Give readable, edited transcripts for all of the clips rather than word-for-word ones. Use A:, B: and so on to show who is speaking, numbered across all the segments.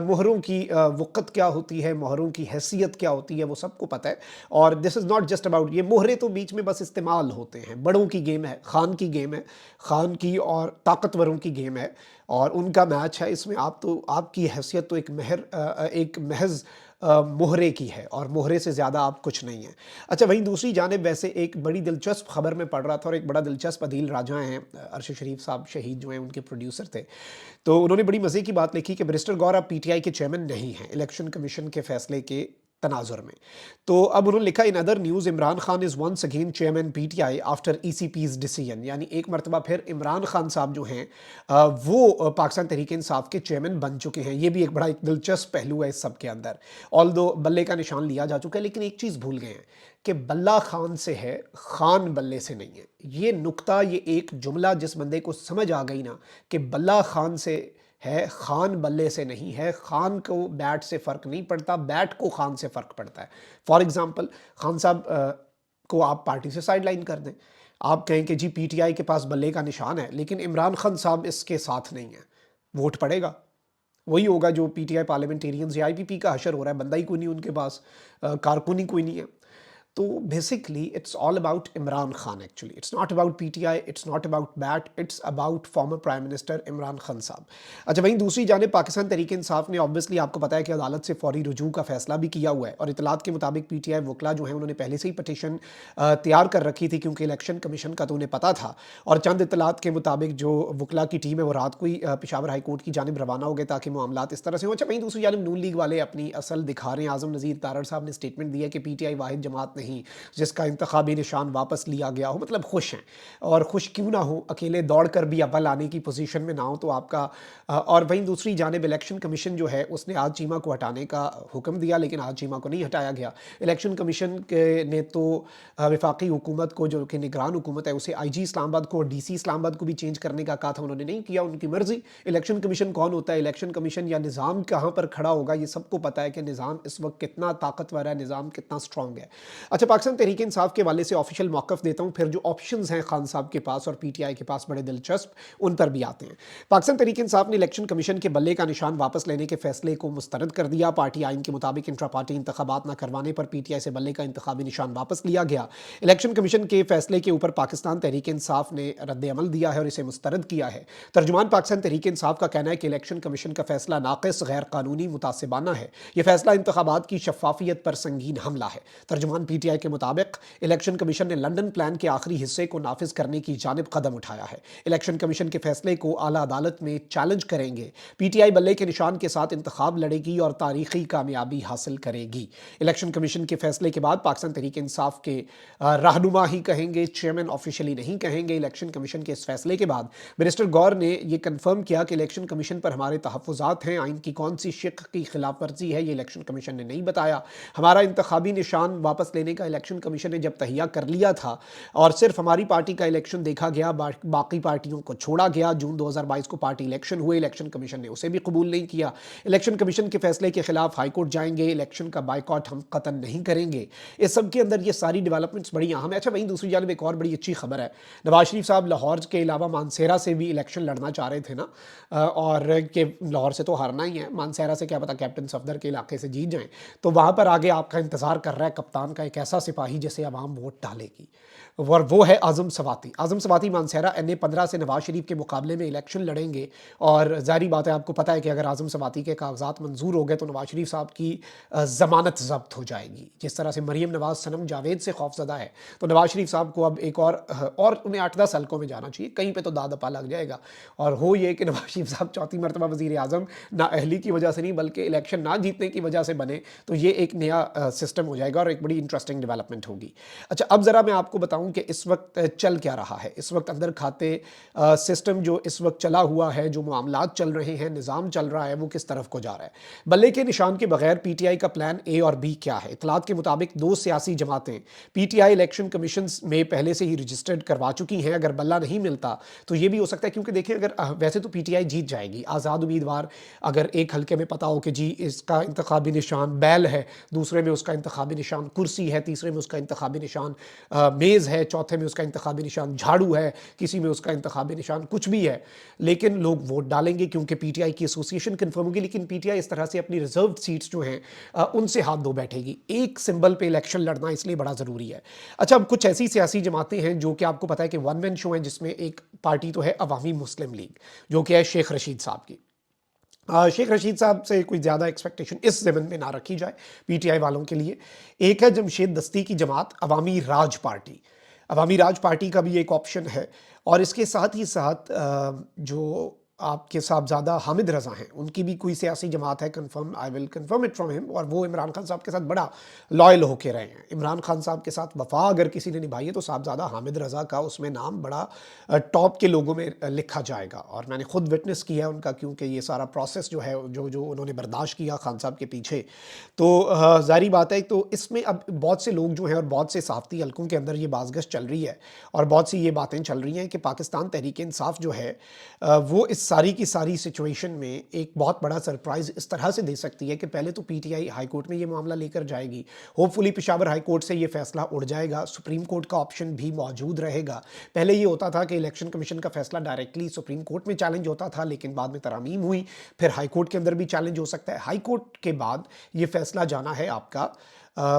A: مہروں کی وقت کیا ہوتی ہے، مہروں کی حیثیت کیا ہوتی ہے، وہ سب کو پتہ ہے۔ اور دس از ناٹ جسٹ اباؤٹ، یہ مہرے تو بیچ میں بس استعمال ہوتے ہیں، بڑوں کی گیم ہے، خان کی گیم ہے، خان کی اور طاقتوروں کی گیم ہے، اور ان کا میچ ہے۔ اس میں آپ کی حیثیت تو ایک محض مہرے کی ہے، اور مہرے سے زیادہ آپ کچھ نہیں ہیں۔ اچھا، وہیں دوسری جانب ویسے ایک بڑی دلچسپ خبر میں پڑھ رہا تھا، اور ایک بڑا دلچسپ عدیل راجہ ہیں ارشد شریف صاحب شہید جو ہیں، ان کے پروڈیوسر تھے، تو انہوں نے بڑی مزے کی بات لکھی کہ برسٹر گور اب پی ٹی آئی کے چیئرمین نہیں ہیں الیکشن کمیشن کے فیصلے کے تناظر میں۔ تو اب انہوں نے لکھا in other news Imran Khan is once again chairman P T I after E C P's decision, یعنی ایک مرتبہ پھر عمران خان صاحب جو ہیں وہ پاکستان تحریک انصاف کے چیئرمین بن چکے ہیں۔ یہ بھی ایک بڑا ایک دلچسپ پہلو ہے اس سب کے اندر، آلدو بلے کا نشان لیا جا چکا ہے، لیکن ایک چیز بھول گئے ہیں کہ بلہ خان سے ہے، خان بلے سے نہیں ہے۔ یہ نقطہ، یہ ایک جملہ جس بندے کو سمجھ آ گئی نا کہ بلہ خان سے ہے، خان بلے سے نہیں ہے، خان کو بیٹ سے فرق نہیں پڑتا، بیٹ کو خان سے فرق پڑتا ہے۔ فار ایگزامپل، خان صاحب کو آپ پارٹی سے سائیڈ لائن کر دیں، آپ کہیں کہ جی پی ٹی آئی کے پاس بلے کا نشان ہے، لیکن عمران خان صاحب اس کے ساتھ نہیں ہیں، ووٹ پڑے گا، وہی ہوگا جو پی ٹی آئی پارلیمنٹیرینز یا آئی پی پی کا حشر ہو رہا ہے، بندہ ہی کوئی نہیں ان کے پاس، کارکن ہی کوئی نہیں ہے۔ تو basically it's all about Imran Khan, actually it's not about P T I, it's not about bat, it's about former prime minister Imran Khan صاحب۔ اچھا، وہیں دوسری جانب پاکستان تحریک انصاف نے آبویسلی آپ کو پتا ہے کہ عدالت سے فوری رجوع کا فیصلہ بھی کیا ہوا ہے، اور اطلاعات کے مطابق پی ٹی آئی وکلا جو ہیں انہوں نے پہلے سے ہی پٹیشن تیار کر رکھی تھی، کیونکہ الیکشن کمیشن کا تو انہیں پتا تھا، اور چند اطلاعات کے مطابق جو وکلا کی ٹیم ہے وہ رات کو ہی پشاور ہائی کورٹ کی جانب روانہ ہو گئے تاکہ معاملات اس طرح سے ہوں۔ اچھا، وہیں دوسری جانب نون لیگ والے اپنی اصل دکھا رہے ہیں، اعظم نذیر تارڑ صاحب نے اسٹیٹمنٹ دی ہے کہ پی ٹی آئی واحد جماعت نہیں جس کا انتخابی نشان واپس لیا گیا ہو، مطلب خوش ہیں، اور خوش کیوں نہ ہو، اکیلے دوڑ کر بھی اول آنے کی پوزیشن میں نہ ہو تو آپ کا۔ اور وہیں دوسری جانب الیکشن کمیشن جو ہے اس نے آج چیمہ کو ہٹانے کا حکم دیا، لیکن آج چیمہ کو نہیں ہٹایا گیا۔ الیکشن کمیشن نے تو وفاقی حکومت کو، جو کہ نگران حکومت ہے، اسے آئی جی اسلام آباد کو اور ڈی سی اسلام آباد کو بھی چینج کرنے کا کہا تھا، انہوں نے نہیں کیا، ان کی مرضی۔ الیکشن کمیشن کون ہوتا ہے؟ الیکشن کمیشن یا نظام کہاں پر کھڑا ہوگا، یہ سب کو پتہ ہے کہ نظام اس وقت کتنا طاقتور ہے، نظام کتنا سٹرونگ ہے۔ اچھا، پاکستان تحریک انصاف کے والے سے آفیشیل موقف دیتا ہوں، پھر جو آپشنز ہیں خان صاحب کے پاس اور پی ٹی آئی کے پاس بڑے دلچسپ، ان پر بھی آتے ہیں۔ پاکستان تحریک انصاف نے الیکشن کمیشن کے بلے کا نشان واپس لینے کے فیصلے کو مسترد کر دیا۔ پارٹی آئین کے مطابق انٹرا پارٹی انتخابات نہ کروانے پر پی ٹی آئی سے بلے کا انتخابی نشان واپس لیا گیا۔ الیکشن کمیشن کے فیصلے کے اوپر پاکستان تحریک انصاف نے رد عمل دیا ہے اور اسے مسترد کیا ہے۔ ترجمان پاکستان تحریک انصاف کا کہنا ہے کہ الیکشن کمیشن کا فیصلہ ناقص، غیر قانونی، متعصبانہ ہے۔ یہ فیصلہ انتخابات کی شفافیت پر سنگین حملہ ہے۔ ترجمان پی ٹی آئی کے مطابق الیکشن کمیشن نے لندن پلان کے آخری حصے کو نافذ کرنے کی جانب قدم اٹھایا ہے۔ الیکشن کمیشن کے فیصلے کو اعلیٰ عدالت میں چیلنج کریں گے۔ پی ٹی آئی بلے کے نشان کے ساتھ انتخاب لڑے گی اور تاریخی کامیابی حاصل کرے گی۔ الیکشن کمیشن کے فیصلے کے بعد پاکستان تحریک انصاف کے رہنما ہی کہیں گے، چیئرمین آفیشلی نہیں کہیں گے۔ الیکشن کمیشن کے اس فیصلے کے بعد منسٹر گور نے یہ کنفرم کیا کہ الیکشن کمیشن پر ہمارے تحفظات ہیں۔ آئین کی کون سی شق کی خلاف ورزی ہے، یہ الیکشن کمیشن نے نہیں بتایا۔ ہمارا انتخابی نشان واپس لینے کا الیکشن کمیشن نے جب تہیہ کر لیا تھا اور صرف ہماری پارٹی کا الیکشن دیکھا گیا، باقی پارٹیوں کو چھوڑا گیا۔ جون 2022 کو پارٹی الیکشن ہوئے، الیکشن کمیشن نے اسے بھی قبول نہیں کیا۔ الیکشن کمیشن کے فیصلے کے خلاف ہائی کورٹ جائیں گے، الیکشن کا بائیکاٹ ہم قطعاً نہیں کریں گے۔ اس سب کے اندر یہ ساری ڈیولپمنٹس بڑی اہم ہے۔ اچھا، وہیں دوسری جانب ایک اور بڑی اچھی خبر ہے، نواز شریف صاحب لاہور کے علاوہ مانسہرہ سے بھی الیکشن لڑنا چاہ رہے تھے نا، اور کہ لاہور سے تو ہارنا ہی ہے، مانسہرہ سے کیا پتا کیپٹن صفدر کے علاقے سے جیت جائیں، تو وہاں پر آگے آپ کا انتظار کر رہا ہے کپتان کا ایک ایسا سپاہی جسے عوام ووٹ ڈالے گی، اور وہ ہے اعظم سواتی۔ اعظم سواتی مانسہرہ NA-15 سے نواز شریف کے مقابلے میں الیکشن لڑیں گے، اور ظاہری بات ہے آپ کو پتہ ہے کہ اگر اعظم سواتی کے کاغذات منظور ہو گئے تو نواز شریف صاحب کی ضمانت ضبط ہو جائے گی۔ جس طرح سے مریم نواز صنم جاوید سے خوفزدہ ہے، تو نواز شریف صاحب کو اب ایک اور انہیں 8-10 حلقوں میں جانا چاہیے، کہیں پہ تو داد اپا لگ جائے گا۔ اور ہو یہ کہ نواز شریف صاحب چوتھی مرتبہ وزیر اعظم نہ اہلی کی وجہ سے نہیں بلکہ الیکشن نہ جیتنے کی وجہ سے بنے، تو یہ ایک نیا سسٹم ہو جائے گا اور ایک بڑی انٹرسٹنگ ڈیولپمنٹ ہوگی۔ اچھا، اب ذرا میں آپ کو بتاؤں کہ اس وقت چل کیا رہا ہے، اس وقت اندر کھاتے سسٹم جو اس وقت چلا ہوا ہے، جو معاملات چل رہے ہیں، نظام چل رہا ہے، وہ کس طرف کو جا رہا ہے۔ بلے کے نشان کے بغیر پی ٹی آئی کا پلان اے اور بی کیا ہے؟ اطلاعات کے مطابق 2 سیاسی جماعتیں پی ٹی آئی الیکشن کمیشن میں پہلے سے ہی رجسٹرڈ کروا چکی ہیں۔ اگر بلہ نہیں ملتا تو یہ بھی ہو سکتا ہے، کیونکہ دیکھیں اگر ویسے تو پی ٹی آئی جیت جائے گی، آزاد امیدوار اگر ایک حلقے میں پتہ ہو کہ جی اس کا انتخابی نشان بیل ہے، دوسرے میں اس کا انتخابی نشان کرسی ہے، ہے، تیسرے میں اس کا انتخابی نشان میز ہے، چوتھے میں اس کا انتخابی نشان جھاڑو ہے، کسی میں اس کا انتخابی نشان کچھ بھی ہے، لیکن لوگ ووٹ ڈالیں گے کیونکہ پی ٹی آئی کی ایسوسیشن کنفرم ہوگی. لیکن پی ٹی آئی اس طرح سے اپنی ریزروڈ سیٹس جو ہیں ان سے ہاتھ دھو بیٹھے گی. ایک سمبل پہ الیکشن لڑنا اس لیے بڑا ضروری ہے. اچھا، اب کچھ ایسی سیاسی جماعتیں ہیں جو کہ آپ کو پتا ہے کہ ون مین شو ہیں، جس میں ایک پارٹی تو ہے عوامی مسلم لیگ جو کہ ہے شیخ رشید صاحب کی. شیخ رشید صاحب سے کوئی زیادہ ایکسپیکٹیشن اس زمن میں نہ رکھی جائے پی ٹی آئی والوں کے لیے. ایک ہے جمشید دستی کی جماعت عوامی راج پارٹی. عوامی راج پارٹی کا بھی ایک آپشن ہے. اور اس کے ساتھ ہی ساتھ جو آپ کے صاحبزادہ حامد رضا ہیں، ان کی بھی کوئی سیاسی جماعت ہے، confirm I will confirm it from ہم، اور وہ عمران خان صاحب کے ساتھ بڑا لائل ہو کے رہے ہیں. عمران خان صاحب کے ساتھ وفا اگر کسی نے نبھائی ہے تو صاحبزادہ حامد رضا کا اس میں نام بڑا ٹاپ کے لوگوں میں لکھا جائے گا. اور میں نے خود وٹنس کیا ہے ان کا، کیونکہ یہ سارا پروسیس جو ہے جو انہوں نے برداشت کیا خان صاحب کے پیچھے، تو ظاہری بات ہے. تو اس میں اب بہت سے لوگ جو ہیں اور بہت سے صحافتی حلقوں کے اندر یہ بازگشت چل رہی ہے اور بہت سی یہ باتیں چل رہی ہیں کہ پاکستان تحریک انصاف جو ہے وہ اس ساری کی ساری سچویشن میں ایک بہت بڑا سرپرائز اس طرح سے دے سکتی ہے کہ پہلے تو پی ٹی آئی ہائی کورٹ میں یہ معاملہ لے کر جائے گی. ہوپ فلی پشاور ہائی کورٹ سے یہ فیصلہ اڑ جائے گا، سپریم کورٹ کا آپشن بھی موجود رہے گا. پہلے یہ ہوتا تھا کہ الیکشن کمیشن کا فیصلہ ڈائریکٹلی سپریم کورٹ میں چیلنج ہوتا تھا، لیکن بعد میں ترامیم ہوئی، پھر ہائی کورٹ کے اندر بھی چیلنج ہو سکتا ہے. ہائی کورٹ کے بعد یہ فیصلہ جانا ہے آپ کا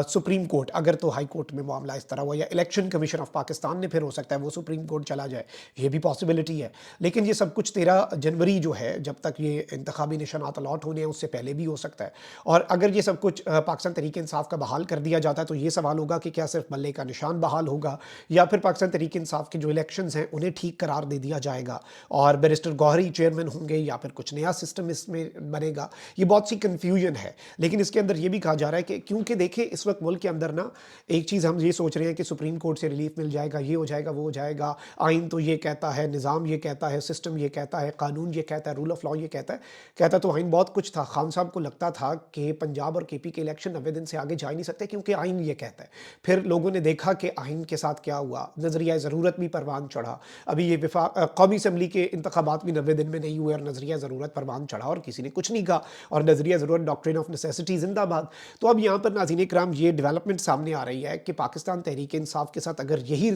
A: سپریم کورٹ، اگر تو ہائی کورٹ میں معاملہ اس طرح ہوا، یا الیکشن کمیشن آف پاکستان نے پھر ہو سکتا ہے وہ سپریم کورٹ چلا جائے، یہ بھی پاسبلٹی ہے. لیکن یہ سب کچھ 13 جنوری جو ہے، جب تک یہ انتخابی نشانات الاٹ ہونے ہیں اس سے پہلے بھی ہو سکتا ہے. اور اگر یہ سب کچھ پاکستان تحریک انصاف کا بحال کر دیا جاتا ہے تو یہ سوال ہوگا کہ کیا صرف بلے کا نشان بحال ہوگا، یا پھر پاکستان تحریک انصاف کے جو الیکشنز ہیں انہیں ٹھیک قرار دے دیا جائے گا اور بیرسٹر گوہری چیئرمین ہوں گے، یا پھر کچھ نیا سسٹم اس میں بنے گا. یہ بہت سی کنفیوژن ہے. لیکن اس کے اندر یہ بھی کہا جا رہا ہے کہ کیونکہ دیکھیں اس وقت ملک کے اندر نا ایک چیز ہم یہ سوچ رہے ہیں کہ سپریم کورٹ سے ریلیف مل جائے گا، یہ ہو جائے گا، وہ ہو جائے گا، آئین تو یہ کہتا ہے، نظام یہ کہتا ہے، سسٹم یہ کہتا ہے، قانون یہ کہتا ہے، رول آف لا یہ کہتا تو آئین بہت کچھ تھا. خان صاحب کو لگتا تھا کہ پنجاب اور کے پی کے الیکشن 90 دن سے آگے جا ہی نہیں سکتے کیونکہ آئین یہ کہتا ہے. پھر لوگوں نے دیکھا کہ آئین کے ساتھ کیا ہوا، نظریہ ضرورت بھی پروان چڑھا. ابھی یہ قومی اسمبلی کے انتخابات بھی 90 دن میں نہیں ہوئے اور نظریہ ضرورت پروان چڑھا اور کسی نے کچھ نہیں کہا، اور نظریہ ضرورت ڈاکٹرین آف نیسیسٹی زندہ باد. تو اب یہاں پر ناظرین کرام یہ ڈیولپمنٹ سامنے آ رہی ہے کہ پاکستان تحریک انصاف کے ساتھ اگر یہی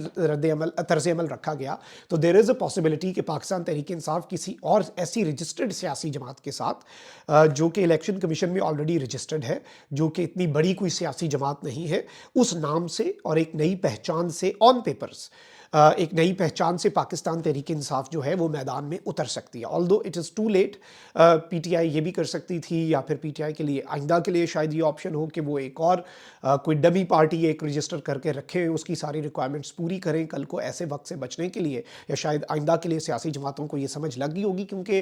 A: طرز عمل رکھا گیا تو دیر از اے پاسبلٹی کہ پاکستان تحریک انصاف کسی اور ایسی رجسٹرڈ سیاسی جماعت کے ساتھ جو کہ الیکشن کمیشن میں آلریڈی رجسٹرڈ ہے، جو کہ اتنی بڑی کوئی سیاسی جماعت نہیں ہے، اس نام سے اور ایک نئی پہچان سے آن پیپرز ایک نئی پہچان سے پاکستان تحریک انصاف جو ہے وہ میدان میں اتر سکتی ہے. Although it is too late. P T I یہ بھی کر سکتی تھی، یا پھر پی ٹی آئی کے لیے آئندہ کے لیے شاید یہ آپشن ہو کہ وہ ایک اور کوئی ڈمی پارٹی ایک رجسٹر کر کے رکھے، اس کی ساری ریکوائرمنٹس پوری کریں کل کو ایسے وقت سے بچنے کے لیے. یا شاید آئندہ کے لیے سیاسی جماعتوں کو یہ سمجھ لگ گئی ہوگی کیونکہ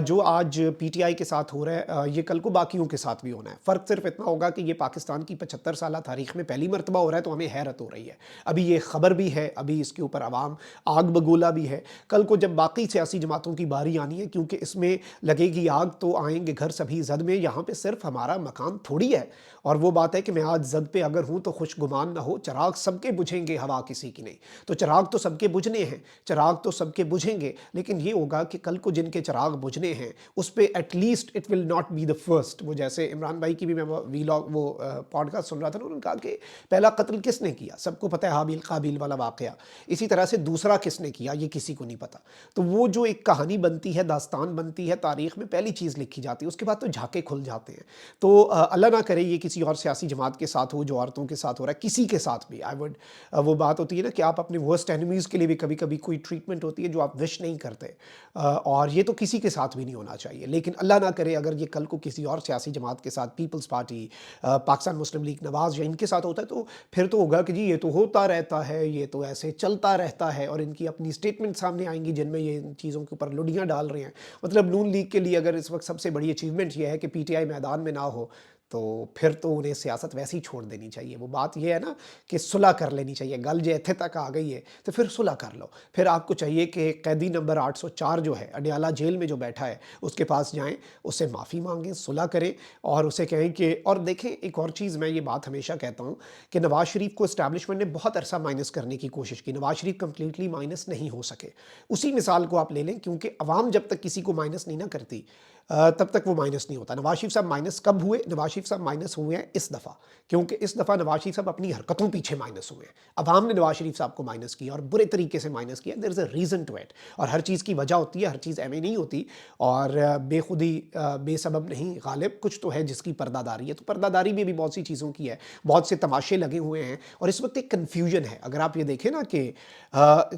A: جو آج پی ٹی آئی کے ساتھ ہو رہا ہے یہ کل کو باقیوں کے ساتھ بھی ہونا ہے. فرق صرف اتنا ہوگا کہ یہ پاکستان کی 75 سالہ تاریخ میں پہلی مرتبہ ہو رہا ہے تو ہمیں حیرت ہو رہی ہے. ابھی یہ خبر بھی ہے، ابھی اس کے اوپر عوام آگ بگولا بھی ہے. کل کو جب باقی سیاسی جماعتوں کی باری آنی ہے، کیونکہ اس میں لگے گی آگ تو آئیں گے گھر سبھی زد میں. یہاں پہ صرف ہمارا مکان تھوڑی ہے، اور وہ بات ہے کہ میں آج زد پہ اگر ہوں تو خوش گمان نہ ہو، چراغ سب کے بجھیں گے، ہوا کسی کی نہیں. تو چراغ تو سب کے بجھنے ہیں، چراغ تو سب کے بجھیں گے، لیکن یہ ہوگا کہ کل کو جن کے چراغ بجھنے ہیں اس پہ at least it will not be the first. وہ جیسے عمران بھائی کی بھی میں ویلاگ وہ پوڈ کاسٹ سن رہا تھا، انہوں نے کہا کہ پہلا قتل کس نے کیا، سب کو پتہ ہے حابیل قابیل والا واقعہ. اسی طرح سے دوسرا کس نے کیا یہ کسی کو نہیں پتا. تو وہ جو ایک کہانی بنتی ہے، داستان بنتی ہے، تاریخ میں پہلی چیز لکھی جاتی ہے، اس کے بعد تو جھاکے کھل جاتے ہیں. تو اللہ نہ کرے یہ کسی اور سیاسی جماعت کے ساتھ ہو جو عورتوں کے ساتھ ہو رہا ہے، کسی کے ساتھ بھی. وہ بات ہوتی ہے نا کہ آپ اپنے ورسٹ اینیمیز کے لیے بھی کبھی کبھی کوئی ٹریٹمنٹ ہوتی ہے جو آپ وش نہیں کرتے، اور یہ تو کسی کے ساتھ بھی نہیں ہونا چاہیے. لیکن اللہ نہ کرے اگر یہ کل کو کسی اور سیاسی جماعت کے ساتھ، پیپلز پارٹی، پاکستان مسلم لیگ نواز یا ان کے ساتھ ہوتا ہے تو پھر تو ہوگا کہ جی یہ تو ہوتا رہتا ہے، یہ تو ایسے چلتا رہتا ہے، اور ان کی اپنی اسٹیٹمنٹ سامنے آئیں گی جن میں یہ ان چیزوں کے اوپر لڈیاں ڈال رہے ہیں. مطلب نون لیگ کے لیے اگر اس وقت سب سے بڑی اچیومنٹ یہ ہے کہ پی ٹی آئی میدان میں نہ ہو تو پھر تو انہیں سیاست ویسے ہی چھوڑ دینی چاہیے. وہ بات یہ ہے نا کہ صلح کر لینی چاہیے. گل جو اتنے تک آ گئی ہے تو پھر صلح کر لو. پھر آپ کو چاہیے کہ قیدی نمبر 804 جو ہے اڈیالہ جیل میں جو بیٹھا ہے اس کے پاس جائیں، اس سے معافی مانگیں، صلح کریں، اور اسے کہیں کہ. اور دیکھیں ایک اور چیز میں یہ بات ہمیشہ کہتا ہوں کہ نواز شریف کو اسٹیبلشمنٹ نے بہت عرصہ مائنس کرنے کی کوشش کی. نواز شریف کمپلیٹلی مائنس نہیں ہو سکے. اسی مثال کو آپ لے لیں، کیونکہ عوام جب تک کسی کو مائنس نہیں نہ کرتی تب تک وہ مائنس نہیں ہوتا۔ نواز شریف صاحب مائنس کب ہوئے؟ نواز شریف صاحب مائنس ہوئے ہیں اس دفعہ، کیونکہ اس دفعہ نواز شریف صاحب اپنی حرکتوں پیچھے مائنس ہوئے ہیں۔ عوام نے نواز شریف صاحب کو مائنس کیا اور برے طریقے سے مائنس کیا۔ دیر از اے ریزن ٹو اٹ، اور ہر چیز کی وجہ ہوتی ہے، ہر چیز ایویں نہیں ہوتی، اور بے خودی بے سبب نہیں غالب، کچھ تو ہے جس کی پردہ داری ہے۔ تو پردہ داری میں بھی بہت سی چیزوں کی ہے، بہت سے تماشے لگے ہوئے ہیں، اور اس وقت ایک کنفیوژن ہے۔ اگر آپ یہ دیکھیں نا کہ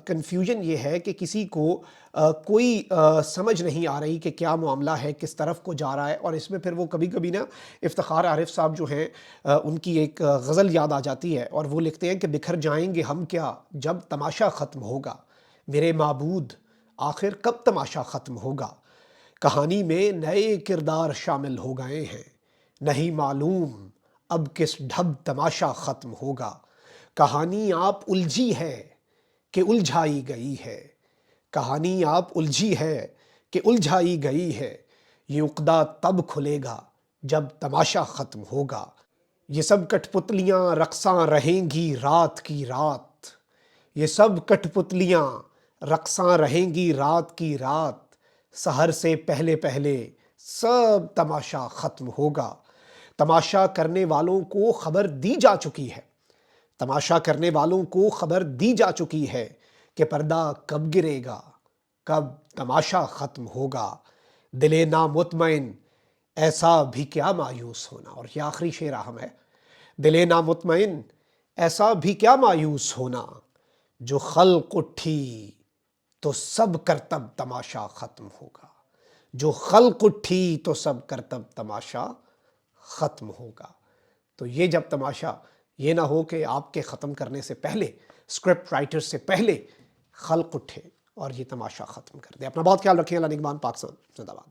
A: کنفیوژن یہ ہے کہ کسی کو کوئی سمجھ نہیں آ رہی کہ کیا معاملہ ہے، کس طرف کو جا رہا ہے، اور اس میں پھر وہ کبھی کبھی نا افتخار عارف صاحب جو ہیں ان کی ایک غزل یاد آ جاتی ہے، اور وہ لکھتے ہیں کہ بکھر جائیں گے ہم کیا جب تماشا ختم ہوگا، میرے معبود آخر کب تماشا ختم ہوگا، کہانی میں نئے کردار شامل ہو گئے ہیں، نہیں معلوم اب کس ڈھب تماشا ختم ہوگا، کہانی آپ الجھی ہے کہ الجھائی گئی ہے، کہانی آپ الجھی ہے کہ الجھائی گئی ہے، یہ عقدہ تب کھلے گا جب تماشا ختم ہوگا، یہ سب کٹ پتلیاں رقصاں رہیں گی رات کی رات، یہ سب کٹ پتلیاں رقصاں رہیں گی رات کی رات، سحر سے پہلے پہلے سب تماشا ختم ہوگا، تماشا کرنے والوں کو خبر دی جا چکی ہے، تماشا کرنے والوں کو خبر دی جا چکی ہے کہ پردہ کب گرے گا، کب تماشا ختم ہوگا، دل نامطمئن ایسا بھی کیا مایوس ہونا۔ اور یہ آخری شعر اہم ہے، دل نامطمئن ایسا بھی کیا مایوس ہونا، جو خلق اٹھی تو سب کرتب تماشا ختم ہوگا، جو خلق اٹھی تو سب کرتب تماشا ختم ہوگا۔ تو یہ جب تماشا یہ نہ ہو کہ آپ کے ختم کرنے سے پہلے، اسکرپٹ رائٹر سے پہلے خلق اٹھے اور یہ تماشا ختم کر دے۔ اپنا بہت خیال رکھیں۔ اللہ نگہبان۔ پاکستان زندہ باد۔